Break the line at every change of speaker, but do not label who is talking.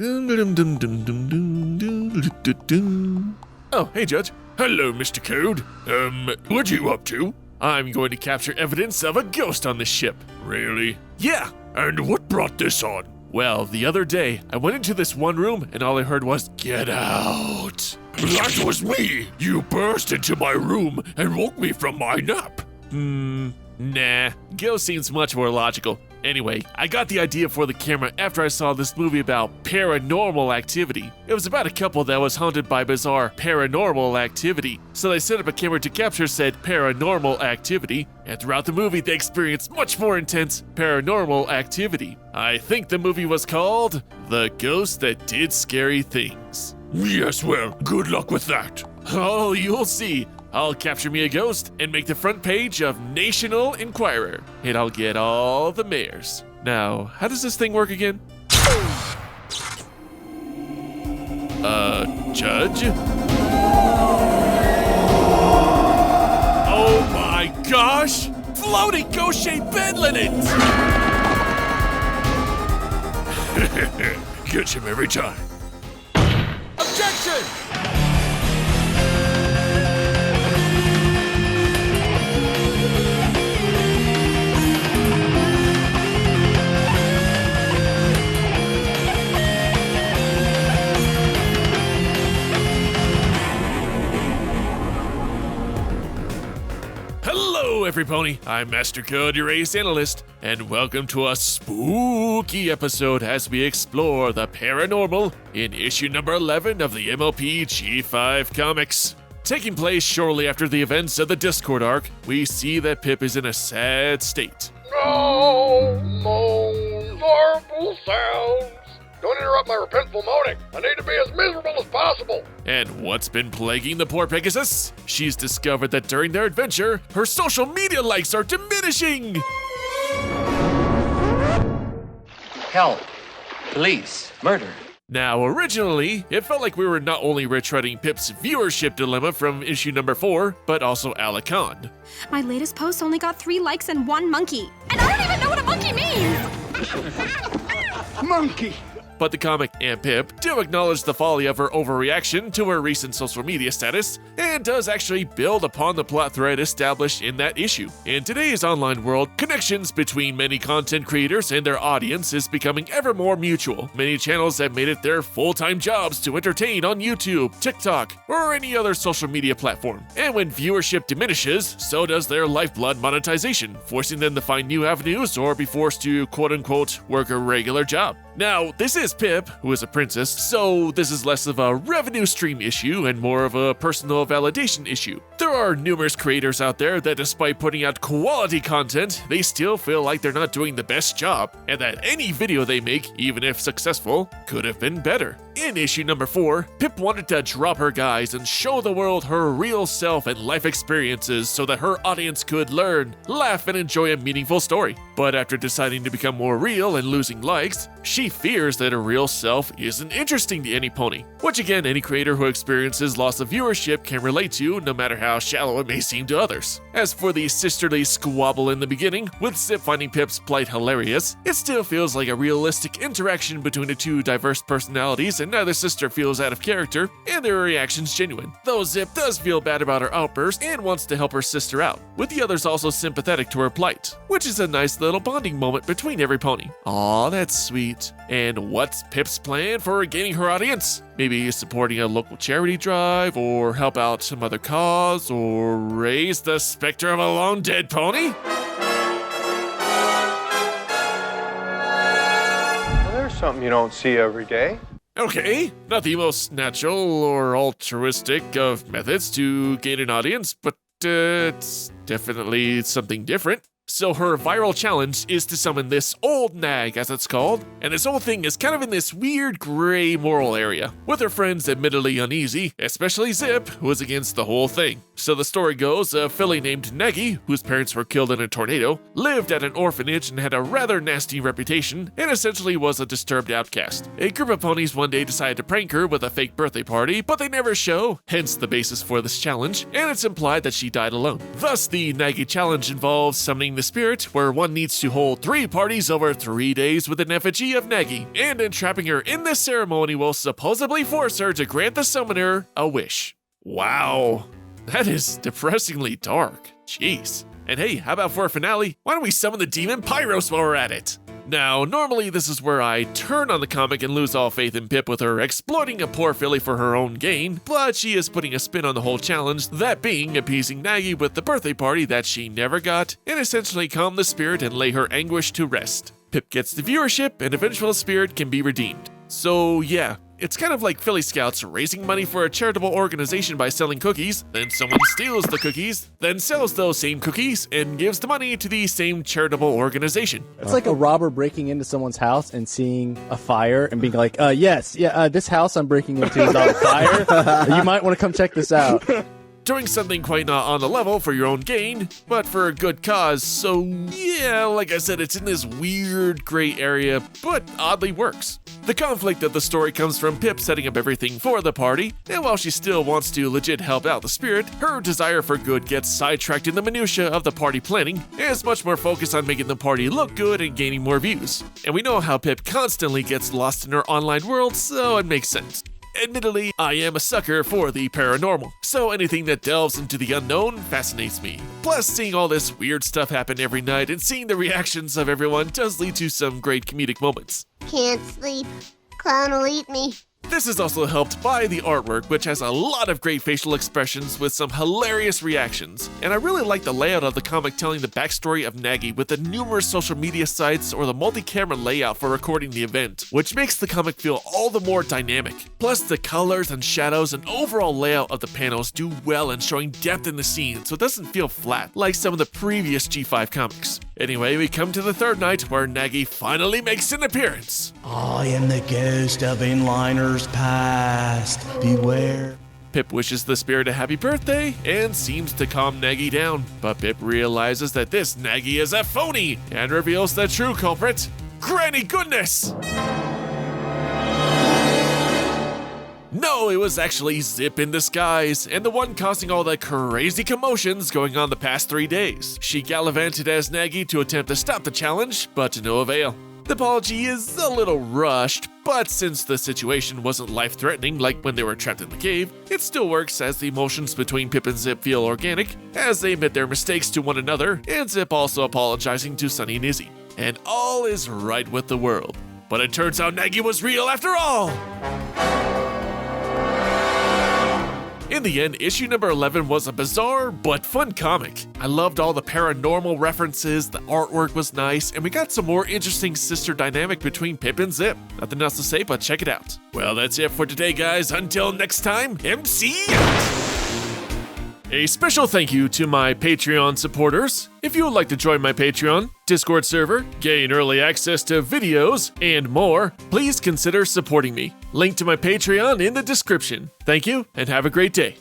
Oh, hey, Judge.
Hello, Mr. Code. What you up to?
I'm going to capture evidence of a ghost on this ship.
Really?
Yeah.
And what brought this on?
Well, the other day, I went into this one room and all I heard was, "Get out."
That was me! You burst into my room and woke me from my nap.
Nah. Ghost seems much more logical. Anyway, I got the idea for the camera after I saw this movie about paranormal activity. It was about a couple that was haunted by bizarre paranormal activity. So they set up a camera to capture said paranormal activity, and throughout the movie they experienced much more intense paranormal activity. I think the movie was called The Ghost That Did Scary Things.
Yes, well, good luck with that.
Oh, you'll see. I'll capture me a ghost and make the front page of National Enquirer, and I'll get all the mayors. Now, how does this thing work again? Judge? Oh my gosh! Floating ghost-shaped bed linens!
Gets him every time.
Objection! Hello, everypony. I'm MasterCode, your ace analyst, and welcome to a spooky episode as we explore the paranormal in issue number 11 of the MLP G5 comics. Taking place shortly after the events of the Discord arc, we see that Pip is in a sad state.
No moans, horrible sounds. Don't interrupt my repentful moaning. I need to be as miserable as possible.
And what's been plaguing the poor Pegasus? She's discovered that during their adventure, her social media likes are diminishing!
Help. Police. Murder.
Now, originally, it felt like we were not only retreading Pip's viewership dilemma from issue number 4, but also Alicon.
My latest post only got 3 likes and 1 monkey. And I don't even know what a monkey means!
Monkey.
But the comic and Pip do acknowledge the folly of her overreaction to her recent social media status, and does actually build upon the plot thread established in that issue. In today's online world, connections between many content creators and their audience is becoming ever more mutual. Many channels have made it their full-time jobs to entertain on YouTube, TikTok, or any other social media platform. And when viewership diminishes, so does their lifeblood monetization, forcing them to find new avenues or be forced to quote-unquote work a regular job. Now, this is Pip, who is a princess, so this is less of a revenue stream issue and more of a personal validation issue. There are numerous creators out there that despite putting out quality content, they still feel like they're not doing the best job, and that any video they make, even if successful, could have been better. In issue number 4, Pip wanted to drop her guise and show the world her real self and life experiences so that her audience could learn, laugh, and enjoy a meaningful story. But after deciding to become more real and losing likes, she fears that her real self isn't interesting to any pony, which again any creator who experiences loss of viewership can relate to, no matter how shallow it may seem to others. As for the sisterly squabble in the beginning, with Zip finding Pip's plight hilarious, it still feels like a realistic interaction between the two diverse personalities, and neither sister feels out of character, and their reactions genuine. Though Zip does feel bad about her outburst and wants to help her sister out, with the others also sympathetic to her plight, which is a nice little bonding moment between every pony. Aw, that's sweet. And what's Pip's plan for gaining her audience? Maybe supporting a local charity drive, or help out some other cause, or raise the specter of a long dead pony?
Well, there's something you don't see every day.
Okay, not the most natural or altruistic of methods to gain an audience, but it's definitely something different. So her viral challenge is to summon this old nag, as it's called, and this whole thing is kind of in this weird gray moral area, with her friends admittedly uneasy, especially Zip, who is against the whole thing. So the story goes, a filly named Naggy, whose parents were killed in a tornado, lived at an orphanage and had a rather nasty reputation, and essentially was a disturbed outcast. A group of ponies one day decided to prank her with a fake birthday party, but they never show, hence the basis for this challenge, and it's implied that she died alone. Thus, the Naggy challenge involves summoning the Spirit, where one needs to hold 3 parties over 3 days with an effigy of Nagi, and entrapping her in this ceremony will supposedly force her to grant the summoner a wish. Wow, that is depressingly dark. Jeez. And hey, how about for a finale, why don't we summon the demon Pyros while we're at it? Now, normally this is where I turn on the comic and lose all faith in Pip with her exploiting a poor filly for her own gain, but she is putting a spin on the whole challenge, that being appeasing Nagi with the birthday party that she never got, and essentially calm the Spirit and lay her anguish to rest. Pip gets the viewership, and eventual Spirit can be redeemed. So yeah, it's kind of like Philly Scouts raising money for a charitable organization by selling cookies, then someone steals the cookies, then sells those same cookies, and gives the money to the same charitable organization.
It's like a robber breaking into someone's house and seeing a fire and being like, this house I'm breaking into is on fire. You might want to come check this out.
Doing something quite not on the level for your own gain, but for a good cause, so yeah, like I said, it's in this weird gray area, but oddly works. The conflict of the story comes from Pip setting up everything for the party, and while she still wants to legit help out the Spirit, her desire for good gets sidetracked in the minutia of the party planning, and is much more focused on making the party look good and gaining more views. And we know how Pip constantly gets lost in her online world, so it makes sense. Admittedly, I am a sucker for the paranormal, so anything that delves into the unknown fascinates me. Plus, seeing all this weird stuff happen every night and seeing the reactions of everyone does lead to some great comedic moments.
Can't sleep. Clown will eat me.
This is also helped by the artwork, which has a lot of great facial expressions with some hilarious reactions. And I really like the layout of the comic telling the backstory of Nagi with the numerous social media sites or the multi-camera layout for recording the event, which makes the comic feel all the more dynamic. Plus, the colors and shadows and overall layout of the panels do well in showing depth in the scene, so it doesn't feel flat like some of the previous G5 comics. Anyway, we come to the third night where Nagi finally makes an appearance.
I am the ghost of inliners past. Beware.
Pip wishes the Spirit a happy birthday and seems to calm Nagi down, but Pip realizes that this Nagi is a phony and reveals the true culprit, Granny Goodness! No, it was actually Zip in disguise, and the one causing all the crazy commotions going on the past 3 days. She gallivanted as Nagi to attempt to stop the challenge, but to no avail. The apology is a little rushed, but since the situation wasn't life-threatening like when they were trapped in the cave, it still works as the emotions between Pip and Zip feel organic, as they admit their mistakes to one another, and Zip also apologizing to Sunny and Izzy. And all is right with the world. But it turns out Nagi was real after all! In the end, issue number 11 was a bizarre but fun comic. I loved all the paranormal references, the artwork was nice, and we got some more interesting sister dynamic between Pip and Zip. Nothing else to say, but check it out. Well, that's it for today, guys. Until next time, MC out! A special thank you to my Patreon supporters. If you would like to join my Patreon, Discord server, gain early access to videos, and more, please consider supporting me. Link to my Patreon in the description. Thank you, and have a great day.